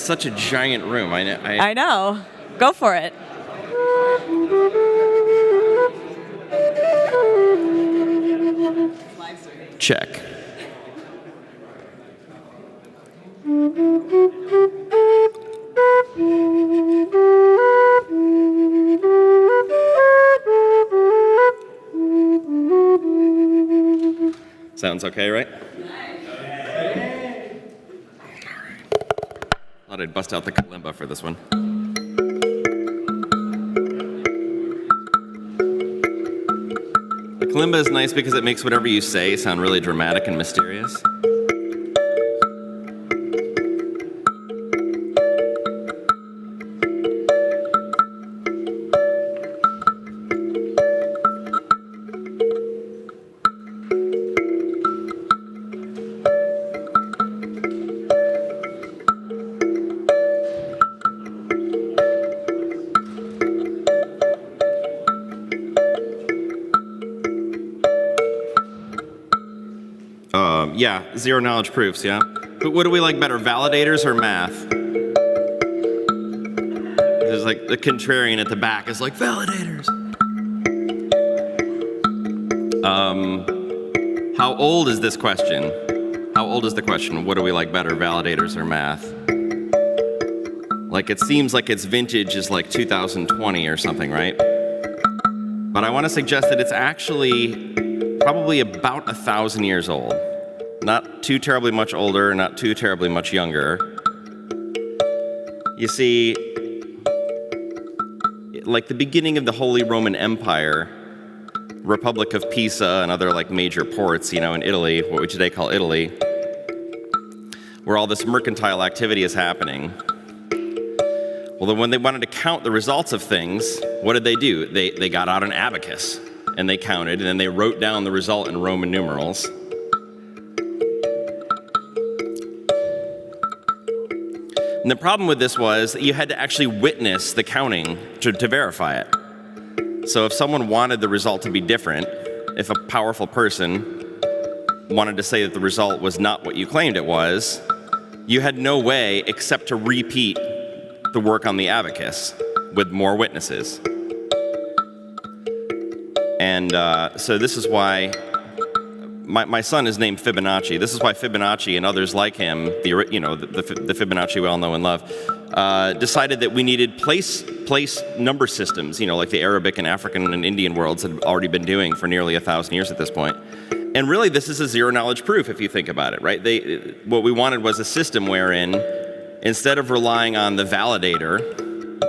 such a giant room. I know. Go for it. Check. Sounds okay, right? Thought I'd bust out the kalimba for this one. The kalimba is nice because it makes whatever you say sound really dramatic and mysterious. Yeah, zero knowledge proofs, yeah? But what do we like better, validators or math? There's like the contrarian at the back is like, validators. How old is this question? How old is the question? What do we like better, validators or math? Like, it seems like its vintage is like 2020 or something, right? But I want to suggest that it's actually probably about 1,000 years old. Not too terribly much older, not too terribly much younger. You see, like the beginning of the Holy Roman Empire, Republic of Pisa and other like major ports, you know, in Italy, what we today call Italy, where all this mercantile activity is happening. Well, then when they wanted to count the results of things, what did they do? They got out an abacus and they counted, and then they wrote down the result in Roman numerals. And the problem with this was that you had to actually witness the counting to verify it. So if someone wanted the result to be different, if a powerful person wanted to say that the result was not what you claimed it was, you had no way except to repeat the work on the abacus with more witnesses. And so this is why my son is named Fibonacci. This is why Fibonacci and others like him, the Fibonacci we all know and love, decided that we needed place number systems, you know, like the Arabic and African and Indian worlds had already been doing for nearly 1,000 years at this point. And really, this is a zero knowledge proof if you think about it, right? What we wanted was a system wherein, instead of relying on the validator,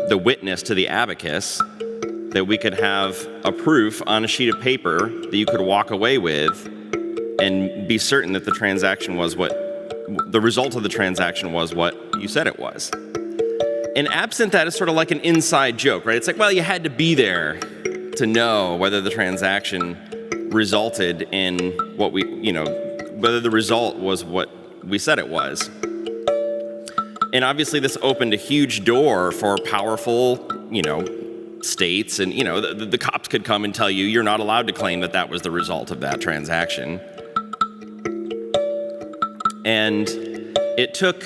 the witness to the abacus, that we could have a proof on a sheet of paper that you could walk away with and be certain that the transaction was the result of the transaction was what you said it was. And absent that is sort of like an inside joke, right? It's like, well, you had to be there to know whether the transaction resulted in whether the result was what we said it was. And obviously this opened a huge door for powerful, states, and, the cops could come and tell you you're not allowed to claim that that was the result of that transaction. And it took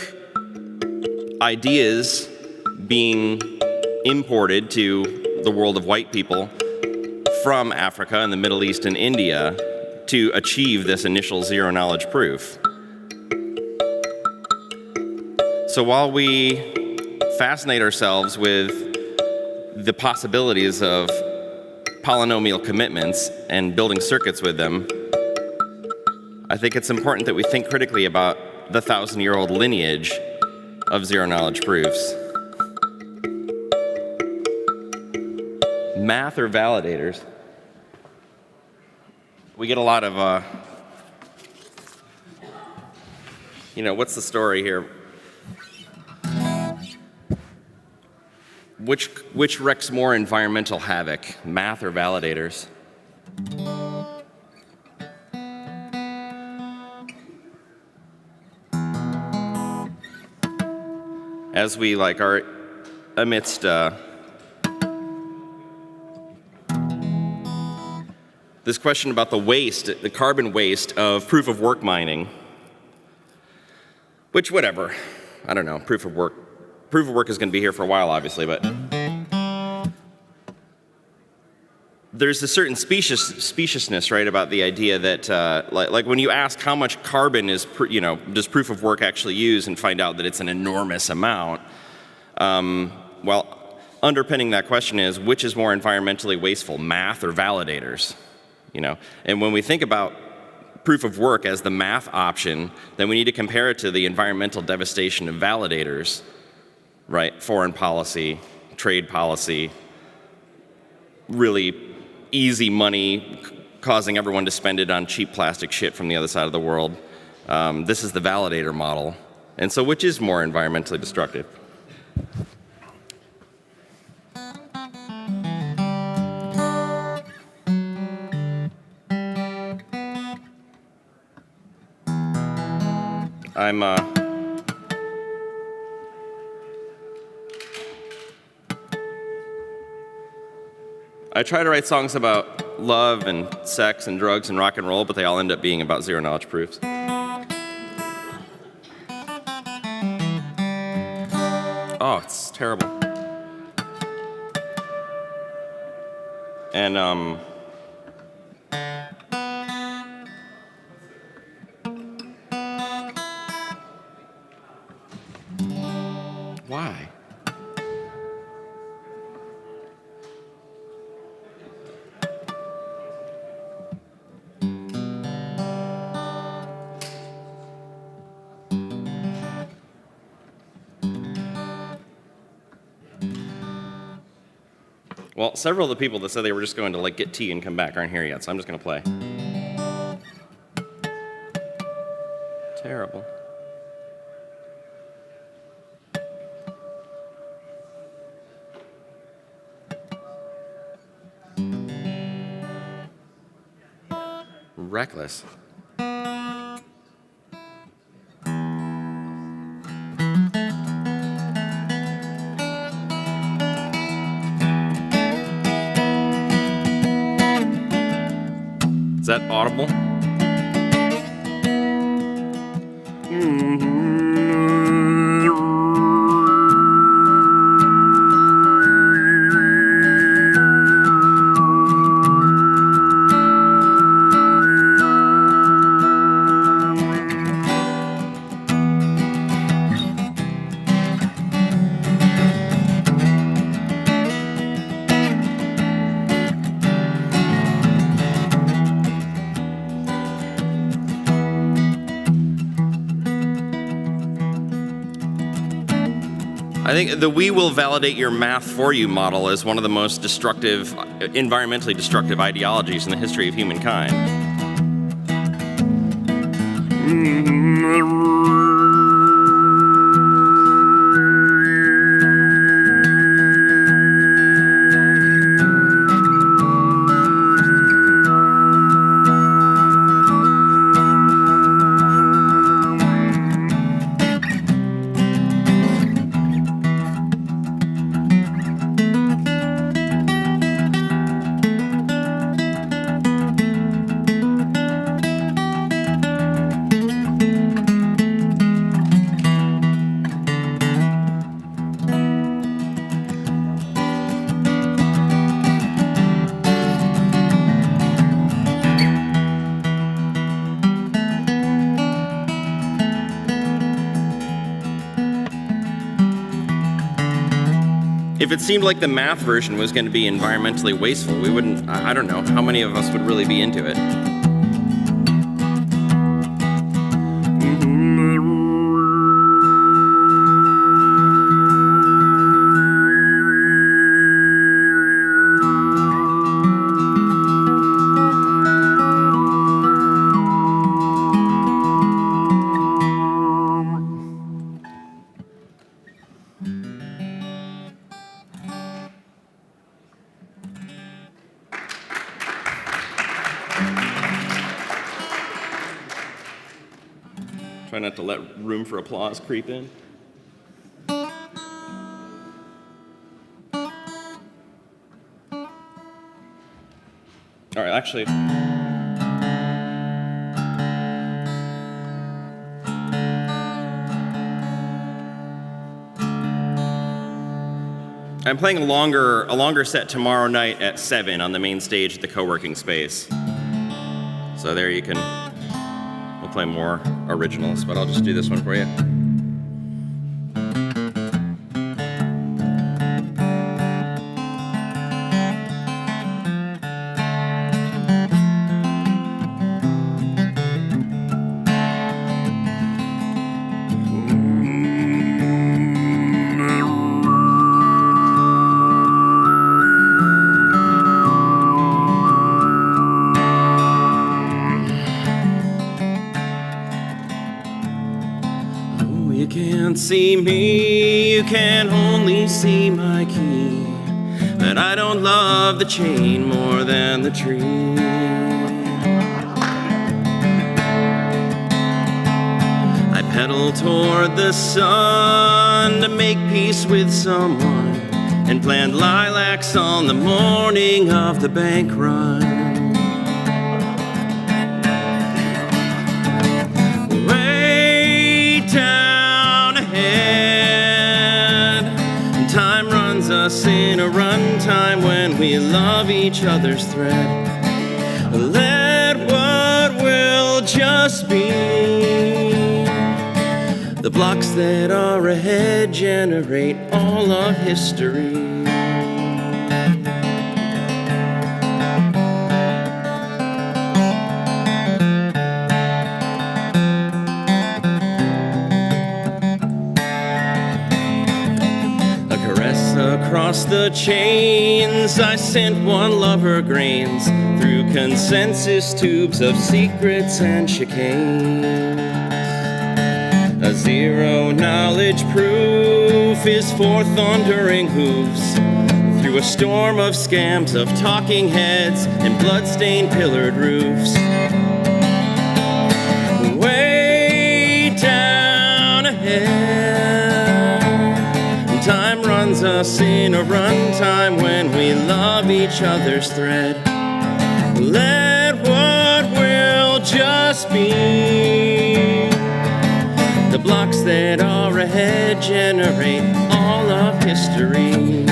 ideas being imported to the world of white people from Africa and the Middle East and India to achieve this initial zero knowledge proof. So while we fascinate ourselves with the possibilities of polynomial commitments and building circuits with them, I think it's important that we think critically about the 1,000-year-old lineage of zero knowledge proofs. Math or validators? We get a lot of, what's the story here? Which wreaks more environmental havoc, math or validators? As we are amidst this question about the carbon waste of proof of work mining, which, whatever, I don't know, proof of work proof of work is going to be here for a while, obviously, but there's a certain speciousness, right, about the idea that, like when you ask how much carbon is, does proof of work actually use, and find out that it's an enormous amount. Well, underpinning that question is, which is more environmentally wasteful, math or validators? And when we think about proof of work as the math option, then we need to compare it to the environmental devastation of validators, right? Foreign policy, trade policy, really easy money causing everyone to spend it on cheap plastic shit from the other side of the world. This is the validator model. And so which is more environmentally destructive? I try to write songs about love and sex and drugs and rock and roll, but they all end up being about zero knowledge proofs. Oh, it's terrible. And why? Well, several of the people that said they were just going to get tea and come back aren't here yet, so I'm just going to play. Terrible. Reckless. Is that audible? I think the "we will validate your math for you" model is one of the most destructive, environmentally destructive ideologies in the history of humankind. If it seemed like the math version was going to be environmentally wasteful, we wouldn't, I don't know, how many of us would really be into it? Try not to let room for applause creep in. All right, actually. I'm playing a longer set tomorrow night at 7 on the main stage at the co-working space. So there you can, we'll play more originals, but I'll just do this one for you. You can't see me, you can only see my key. But I don't love the chain more than the tree. I pedal toward the sun to make peace with someone, and plant lilacs on the morning of the bank run. Us in a runtime when we love each other's thread. Let what will just be. The blocks that are ahead generate all of history. Across the chains, I sent one lover grains through consensus tubes of secrets and chicanes. A zero knowledge proof is for thundering hooves through a storm of scams of talking heads and blood-stained pillared roofs. Way down ahead, time runs us in a runtime when we love each other's thread. Let what will just be. The blocks that are ahead generate all of history.